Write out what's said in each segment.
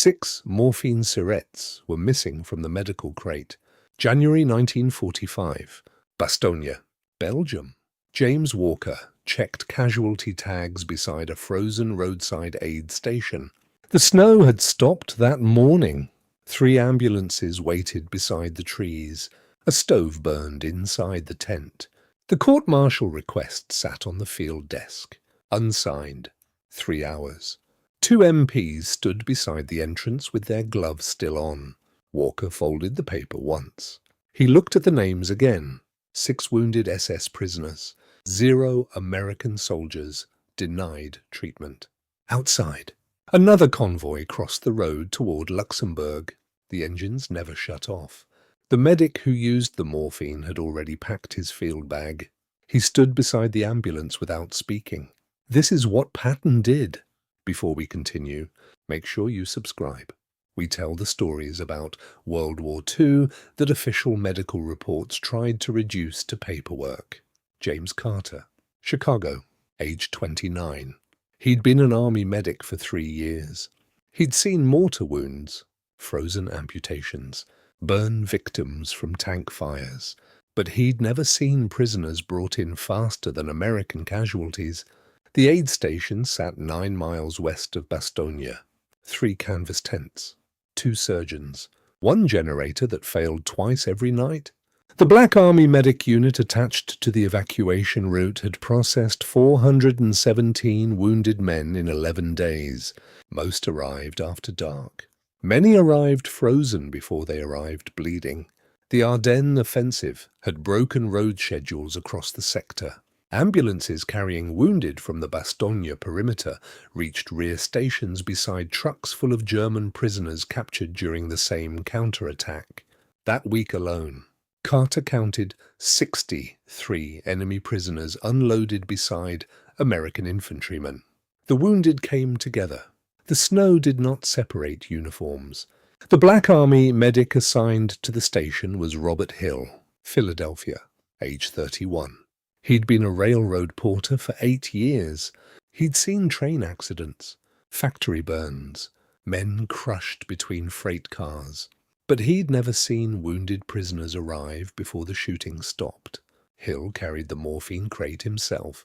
6 Morphine Syrettes were missing from the medical crate. January 1945. Bastogne, Belgium. James Walker checked casualty tags beside a frozen roadside aid station. The snow had stopped that morning. 3 ambulances waited beside the trees. A stove burned inside the tent. The court-martial request sat on the field desk. Unsigned. 3 hours. 2 MPs stood beside the entrance with their gloves still on. Walker folded the paper once. He looked at the names again. 6 wounded SS prisoners. 0 American soldiers denied treatment. Outside, another convoy crossed the road toward Luxembourg. The engines never shut off. The medic who used the morphine had already packed his field bag. He stood beside the ambulance without speaking. This is what Patton did. Before we continue, make sure you subscribe. We tell the stories about World War II that official medical reports tried to reduce to paperwork. James Carter, Chicago, age 29. He'd been an army medic for 3 years. He'd seen mortar wounds, frozen amputations, burn victims from tank fires, but he'd never seen prisoners brought in faster than American casualties. The aid station sat 9 miles west of Bastogne. 3 canvas tents, 2 surgeons, 1 generator that failed twice every night. The Black Army medic unit attached to the evacuation route had processed 417 wounded men in 11 days. Most arrived after dark. Many arrived frozen before they arrived bleeding. The Ardennes offensive had broken road schedules across the sector. Ambulances carrying wounded from the Bastogne perimeter reached rear stations beside trucks full of German prisoners captured during the same counterattack. That week alone, Carter counted 63 enemy prisoners unloaded beside American infantrymen. The wounded came together. The snow did not separate uniforms. The Black Army medic assigned to the station was Robert Hill, Philadelphia, age 31. He'd been a railroad porter for 8 years. He'd seen train accidents, factory burns, men crushed between freight cars. But he'd never seen wounded prisoners arrive before the shooting stopped. Hill carried the morphine crate himself.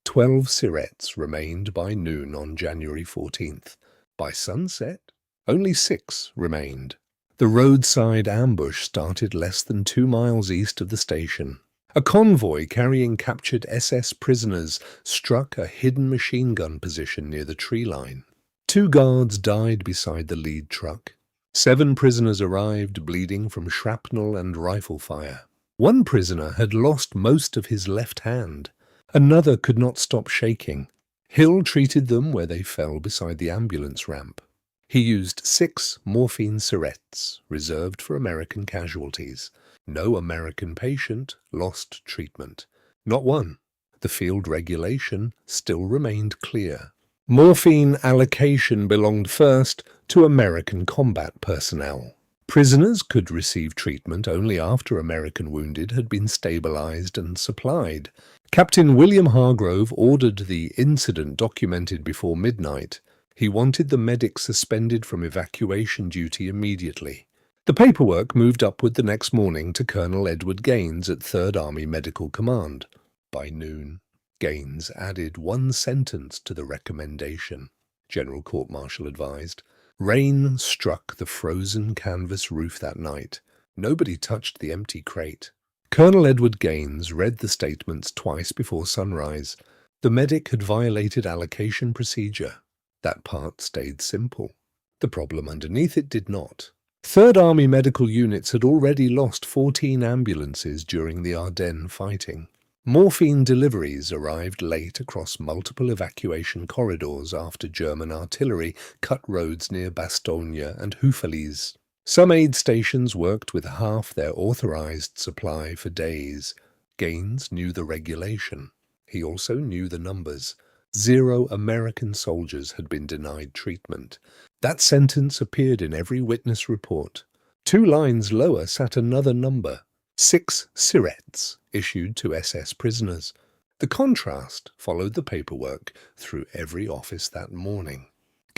12 Syrettes remained by noon on January 14th. By sunset, only 6 remained. The roadside ambush started less than 2 miles east of the station. A convoy carrying captured SS prisoners struck a hidden machine gun position near the tree line. 2 guards died beside the lead truck. 7 prisoners arrived bleeding from shrapnel and rifle fire. 1 prisoner had lost most of his left hand. Another could not stop shaking. Hill treated them where they fell beside the ambulance ramp. He used 6 Morphine Syrettes reserved for American casualties. No American patient lost treatment. Not one. The field regulation still remained clear. Morphine allocation belonged first to American combat personnel. Prisoners could receive treatment only after American wounded had been stabilized and supplied. Captain William Hargrove ordered the incident documented before midnight. He wanted the medic suspended from evacuation duty immediately. The paperwork moved upward the next morning to Colonel Edward Gaines at 3rd Army Medical Command. By noon, Gaines added 1 sentence to the recommendation. General Court-Martial advised. Rain struck the frozen canvas roof that night. Nobody touched the empty crate. Colonel Edward Gaines read the statements twice before sunrise. The medic had violated allocation procedure. That part stayed simple. The problem underneath it did not. 3rd Army medical units had already lost 14 ambulances during the Ardennes fighting. Morphine deliveries arrived late across multiple evacuation corridors after German artillery cut roads near Bastogne and Houffalize. Some aid stations worked with half their authorized supply for days. Gaines knew the regulation. He also knew the numbers. 0 American soldiers had been denied treatment. That sentence appeared in every witness report. 2 lines lower sat another number. 6 Syrettes issued to SS prisoners. The contrast followed the paperwork through every office that morning.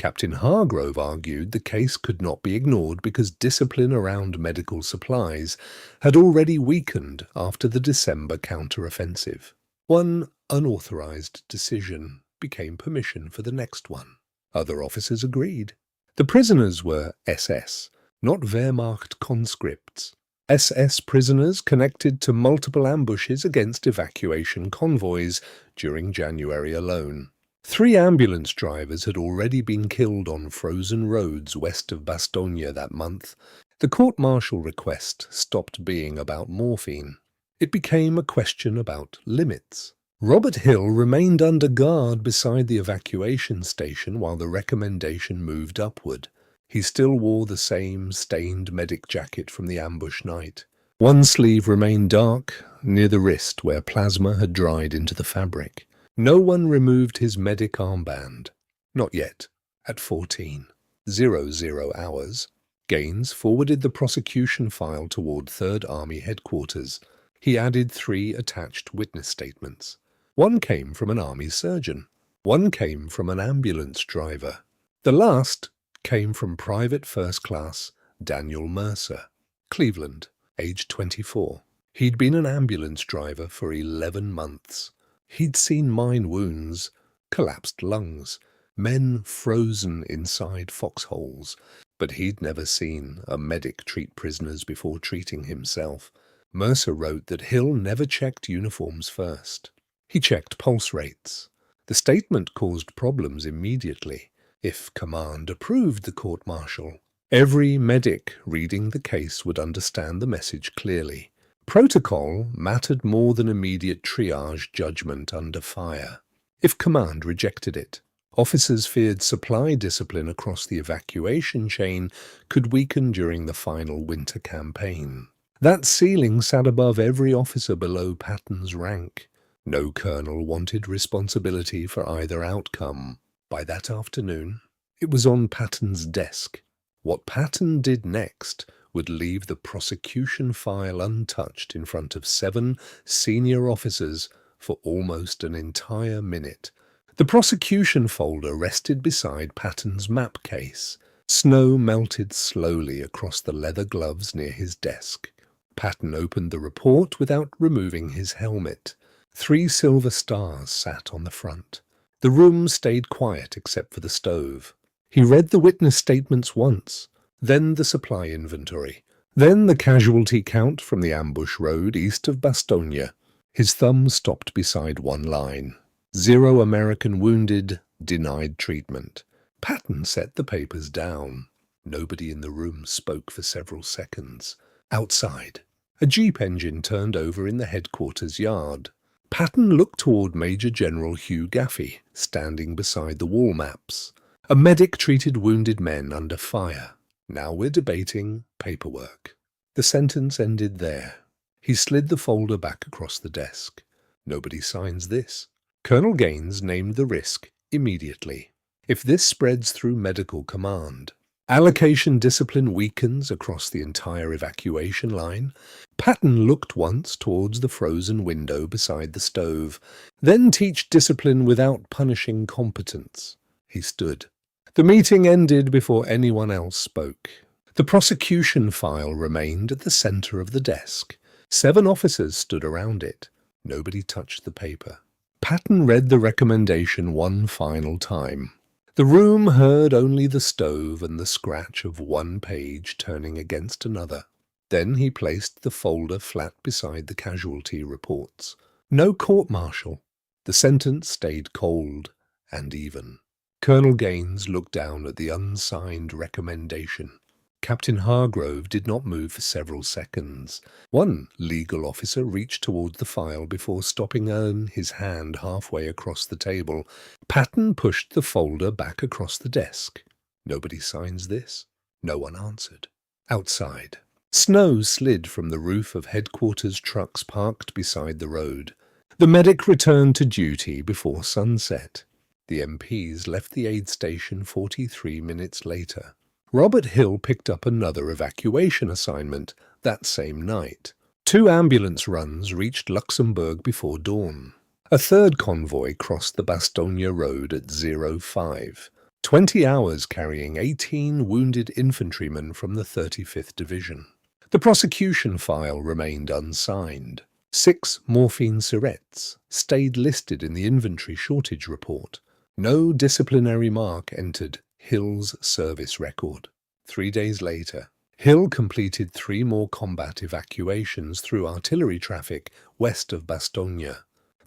Captain Hargrove argued the case could not be ignored because discipline around medical supplies had already weakened after the December counter-offensive. One unauthorized decision became permission for the next one. Other officers agreed. The prisoners were SS, not Wehrmacht conscripts. SS prisoners connected to multiple ambushes against evacuation convoys during January alone. 3 ambulance drivers had already been killed on frozen roads west of Bastogne that month. The court-martial request stopped being about morphine. It became a question about limits. Robert Hill remained under guard beside the evacuation station while the recommendation moved upward. He still wore the same stained medic jacket from the ambush night. One sleeve remained dark, near the wrist where plasma had dried into the fabric. No one removed his medic armband. Not yet. At 14:00 hours, Gaines forwarded the prosecution file toward 3rd Army headquarters. He added 3 attached witness statements. One came from an army surgeon. One came from an ambulance driver. The last came from Private First Class Daniel Mercer, Cleveland, age 24. He'd been an ambulance driver for 11 months. He'd seen mine wounds, collapsed lungs, men frozen inside foxholes, but he'd never seen a medic treat prisoners before treating himself. Mercer wrote that Hill never checked uniforms first. He checked pulse rates. The statement caused problems immediately. If command approved the court-martial, every medic reading the case would understand the message clearly. Protocol mattered more than immediate triage judgment under fire. If command rejected it, officers feared supply discipline across the evacuation chain could weaken during the final winter campaign. That ceiling sat above every officer below Patton's rank. No colonel wanted responsibility for either outcome. By that afternoon, it was on Patton's desk. What Patton did next would leave the prosecution file untouched in front of 7 senior officers for almost an entire minute. The prosecution folder rested beside Patton's map case. Snow melted slowly across the leather gloves near his desk. Patton opened the report without removing his helmet. 3 silver stars sat on the front. The room stayed quiet except for the stove. He read the witness statements once, then the supply inventory, then the casualty count from the ambush road east of Bastogne. His thumb stopped beside one line. 0 American wounded, denied treatment. Patton set the papers down. Nobody in the room spoke for several seconds. Outside, a jeep engine turned over in the headquarters yard. Patton looked toward Major General Hugh Gaffey, standing beside the wall maps. A medic treated wounded men under fire. Now we're debating paperwork. The sentence ended there. He slid the folder back across the desk. Nobody signs this. Colonel Gaines named the risk immediately. If this spreads through medical command, allocation discipline weakens across the entire evacuation line. Patton looked once towards the frozen window beside the stove. Then teach discipline without punishing competence. He stood. The meeting ended before anyone else spoke. The prosecution file remained at the center of the desk. 7 officers stood around it. Nobody touched the paper. Patton read the recommendation one final time. The room heard only the stove and the scratch of one page turning against another. Then he placed the folder flat beside the casualty reports. No court-martial. The sentence stayed cold and even. Colonel Gaines looked down at the unsigned recommendation. Captain Hargrove did not move for several seconds. One legal officer reached toward the file before stopping his hand halfway across the table. Patton pushed the folder back across the desk. Nobody signs this. No one answered. Outside, snow slid from the roof of headquarters trucks parked beside the road. The medic returned to duty before sunset. The MPs left the aid station 43 minutes later. Robert Hill picked up another evacuation assignment that same night. 2 ambulance runs reached Luxembourg before dawn. A 3rd convoy crossed the Bastogne road at 05. 20 hours carrying 18 wounded infantrymen from the 35th Division. The prosecution file remained unsigned. 6 Morphine Syrettes stayed listed in the inventory shortage report. No disciplinary mark entered Hill's service record. 3 days later, Hill completed 3 more combat evacuations through artillery traffic west of Bastogne.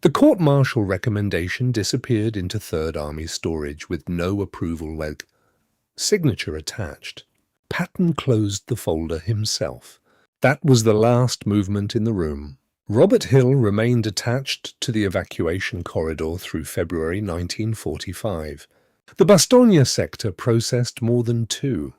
The court-martial recommendation disappeared into Third Army storage with no approval signature attached. Patton closed the folder himself. That was the last movement in the room. Robert Hill remained attached to the evacuation corridor through February 1945. The Bastogne sector processed more than 2,000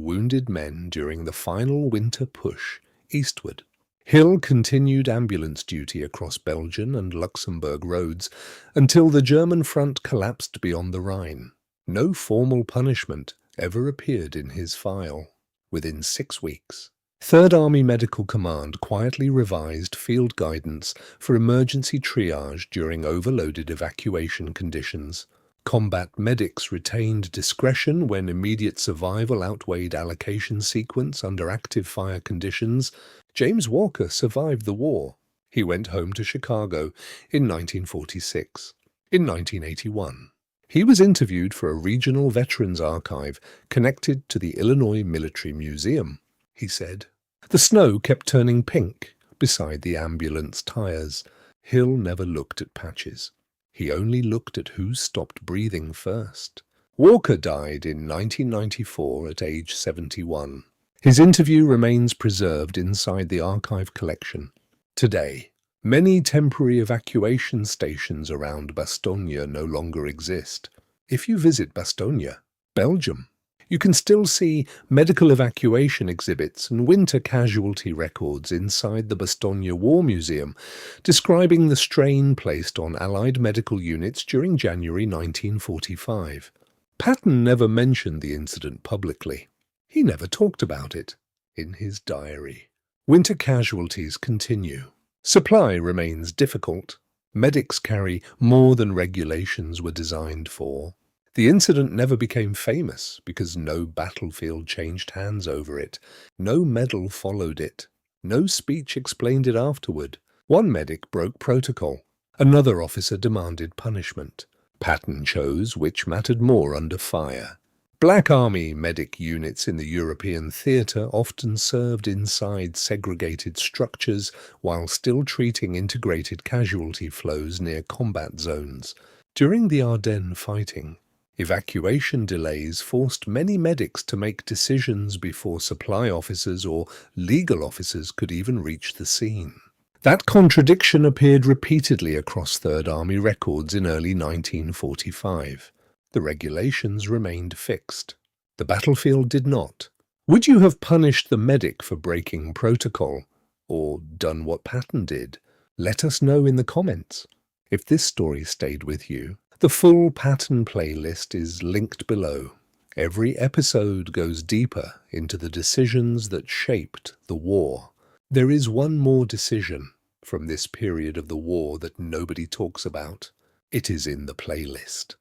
wounded men during the final winter push eastward. Hill continued ambulance duty across Belgian and Luxembourg roads until the German front collapsed beyond the Rhine. No formal punishment ever appeared in his file. Within 6 weeks, Third Army Medical Command quietly revised field guidance for emergency triage during overloaded evacuation conditions. Combat medics retained discretion when immediate survival outweighed allocation sequence under active fire conditions. James Walker survived the war. He went home to Chicago in 1946. In 1981, he was interviewed for a regional veterans archive connected to the Illinois Military Museum. He said, "The snow kept turning pink beside the ambulance tires. Hill never looked at patches. He only looked at who stopped breathing first." Walker died in 1994 at age 71. His interview remains preserved inside the archive collection. Today, many temporary evacuation stations around Bastogne no longer exist. If you visit Bastogne, Belgium, you can still see medical evacuation exhibits and winter casualty records inside the Bastogne War Museum, describing the strain placed on Allied medical units during January 1945. Patton never mentioned the incident publicly. He never talked about it in his diary. Winter casualties continue. Supply remains difficult. Medics carry more than regulations were designed for. The incident never became famous because no battlefield changed hands over it. No medal followed it. No speech explained it afterward. One medic broke protocol. Another officer demanded punishment. Patton chose which mattered more under fire. Black Army medic units in the European theatre often served inside segregated structures while still treating integrated casualty flows near combat zones. During the Ardennes fighting, evacuation delays forced many medics to make decisions before supply officers or legal officers could even reach the scene. That contradiction appeared repeatedly across Third Army records in early 1945. The regulations remained fixed. The battlefield did not. Would you have punished the medic for breaking protocol, or done what Patton did? Let us know in the comments. If this story stayed with you, the full Patton playlist is linked below. Every episode goes deeper into the decisions that shaped the war. There is one more decision from this period of the war that nobody talks about. It is in the playlist.